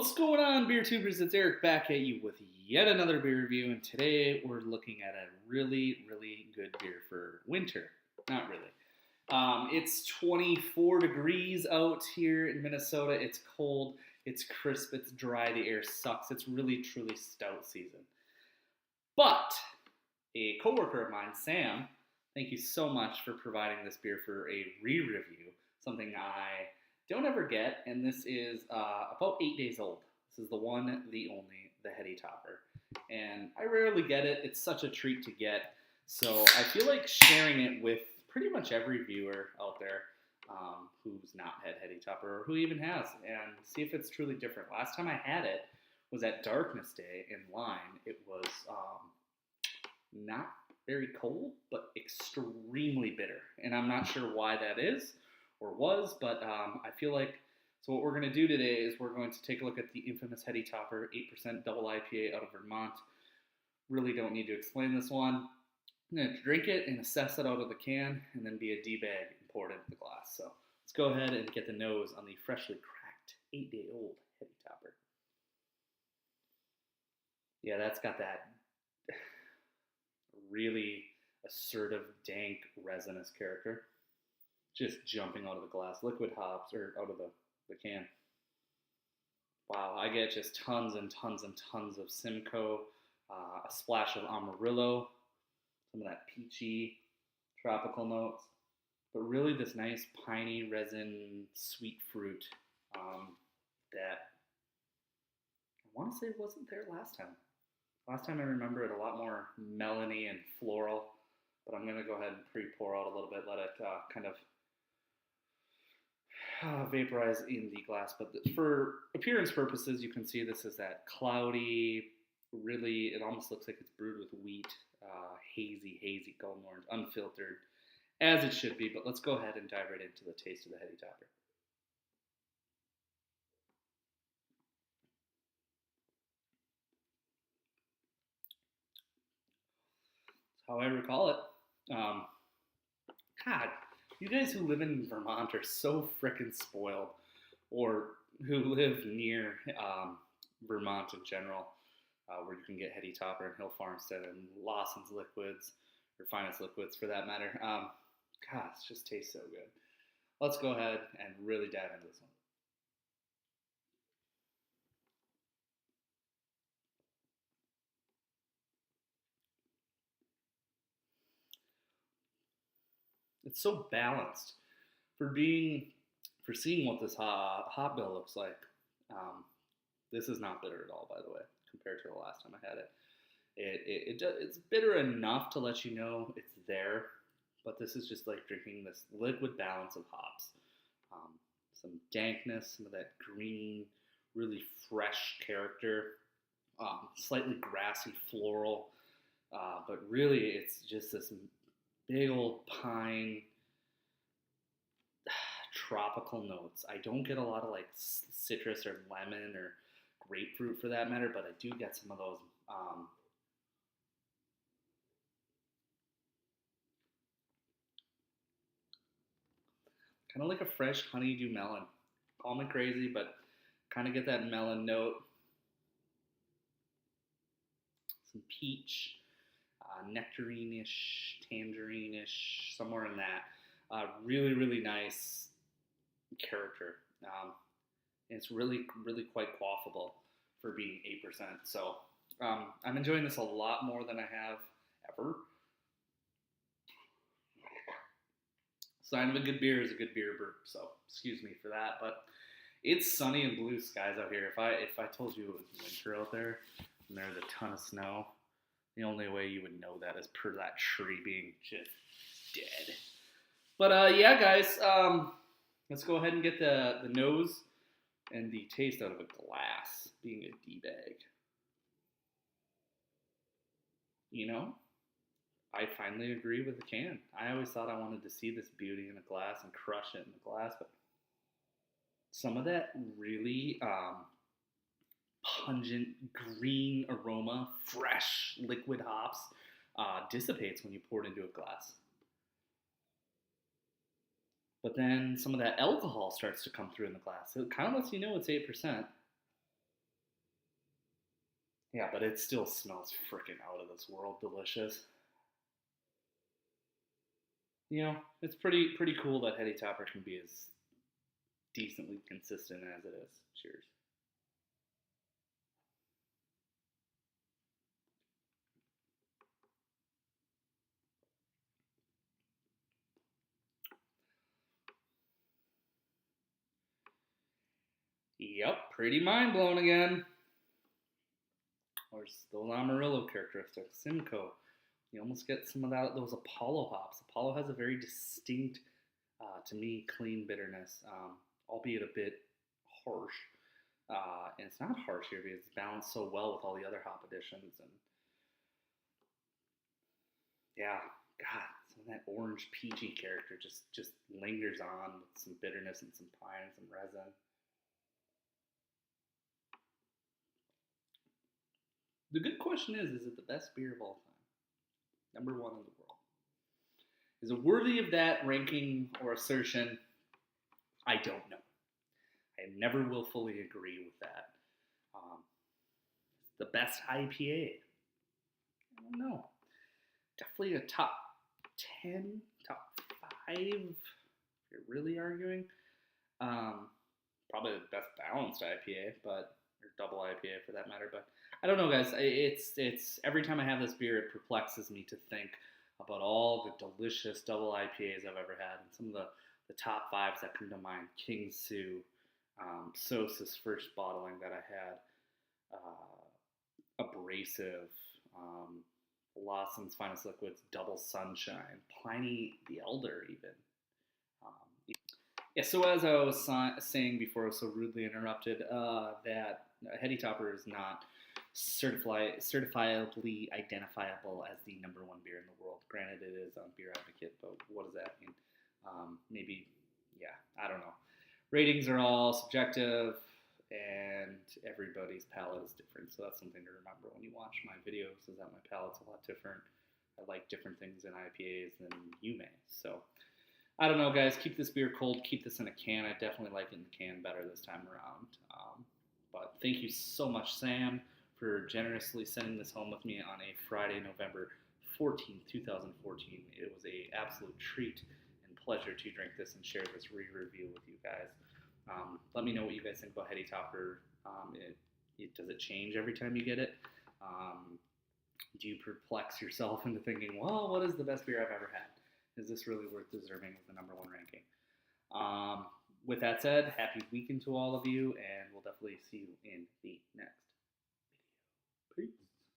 What's going on, beer tubers? It's Eric back at you with yet another beer review, and today we're looking at a really good beer for winter. Not really. It's 24 degrees out here in Minnesota. It's cold, it's crisp, it's dry, the air sucks. It's really truly stout season. But a coworker of mine, Sam, thank you so much for providing this beer for a re-review, something I don't ever get, and this is about 8 days old. This is the one, the only, the Heady Topper. And I rarely get it. It's such a treat to get. So I feel like sharing it with pretty much every viewer out there who's not had Heady Topper or who even has, and see if it's truly different. Last time I had it was at Darkness Day in line. It was not very cold, but extremely bitter. And I'm not sure why that is or was, but I feel like, so what we're going to do today is we're going to take a look at the infamous Heady Topper, 8% double IPA out of Vermont. Really don't need to explain this one. I'm going to drink it and assess it out of the can, and then be a D-bag and pour it into the glass. So let's go ahead and get the nose on the freshly cracked 8-day-old Heady Topper. Yeah, that's got that really assertive, dank, resinous character. Just jumping out of the glass. Liquid hops, or out of the can. Wow, I get just tons and tons and tons of Simcoe, a splash of Amarillo, some of that peachy tropical notes, but really this nice piney resin sweet fruit that I want to say wasn't there last time. Last time I remember it a lot more melony and floral, but I'm going to go ahead and pre-pour out a little bit, let it kind of vaporize in the glass. But for appearance purposes, you can see this is that cloudy, really, it almost looks like it's brewed with wheat, hazy golden orange, unfiltered, as it should be. But let's go ahead and dive right into the taste of the Heady Topper. That's how I recall it. God, you guys who live in Vermont are so frickin' spoiled, or who live near Vermont in general, where you can get Heady Topper and Hill Farmstead and Lawson's Liquids, or Finest Liquids for that matter. God, it just tastes so good. Let's go ahead and really dive into this one. It's so balanced for seeing what this hop bill looks like. This is not bitter at all, by the way, compared to the last time I had it. It's bitter enough to let you know it's there, but this is just like drinking this liquid balance of hops. Some dankness, some of that green, really fresh character, slightly grassy floral, but really it's just this big old pine tropical notes. I don't get a lot of like citrus or lemon or grapefruit for that matter, but I do get some of those kind of like a fresh honeydew melon. Call me crazy, but kind of get that melon note. Some peach, nectarine-ish, tangerine-ish, somewhere in that. Really nice character. And it's really quite quaffable for being 8%. So I'm enjoying this a lot more than I have ever. Sign of a good beer is a good beer burp, so excuse me for that. But it's sunny and blue skies out here. If I told you it was winter out there and there's a ton of snow, the only way you would know that is per that tree being just dead. But yeah, guys, let's go ahead and get the nose and the taste out of a glass, being a D-bag. You know, I finally agree with the can. I always thought I wanted to see this beauty in a glass and crush it in the glass, but some of that really pungent green aroma, fresh liquid hops, dissipates when you pour it into a glass. But then some of that alcohol starts to come through in the glass. So it kind of lets you know it's 8%. Yeah, but it still smells freaking out of this world delicious. It's pretty cool that Heady Topper can be as decently consistent as it is. Cheers. Yep, pretty mind blown again. There's those Amarillo characteristics. Simcoe. You almost get some of those Apollo hops. Apollo has a very distinct, to me, clean bitterness, albeit a bit harsh. And it's not harsh here because it's balanced so well with all the other hop additions. And yeah, God, some of that orange peachy character just lingers on with some bitterness and some pine and some resin. The good question is it the best beer of all time? Number one in the world. Is it worthy of that ranking or assertion? I don't know. I never will fully agree with that. Um, the best IPA? I don't know. Definitely a top 10, top 5, if you're really arguing. Um, Probably the best balanced IPA, or double IPA for that matter. But I don't know, guys. It's every time I have this beer, it perplexes me to think about all the delicious double IPAs I've ever had, and some of the top fives that come to mind. King Sue, Sosa's first bottling that I had, Abrasive, Lawson's Finest Liquids, Double Sunshine, Pliny the Elder, even. Um, yeah, so as I was saying before I was so rudely interrupted, that Heady Topper is not certifiably identifiable as the number one beer in the world. Granted, it is on Beer Advocate, but what does that mean? Maybe, yeah, I don't know. Ratings are all subjective, and everybody's palate is different. So that's something to remember when you watch my videos, is that my palate's a lot different. I like different things in IPAs than you may. So I don't know, guys. Keep this beer cold. Keep this in a can. I definitely like it in the can better this time around. But thank you so much, Sam, for generously sending this home with me on a Friday, November 14th, 2014. It was an absolute treat and pleasure to drink this and share this re-review with you guys. Let me know what you guys think about Heady Topper. Does it change every time you get it? Do you perplex yourself into thinking, well, what is the best beer I've ever had? Is this really worth deserving of the number one ranking? With that said, happy weekend to all of you, and we'll definitely see you in the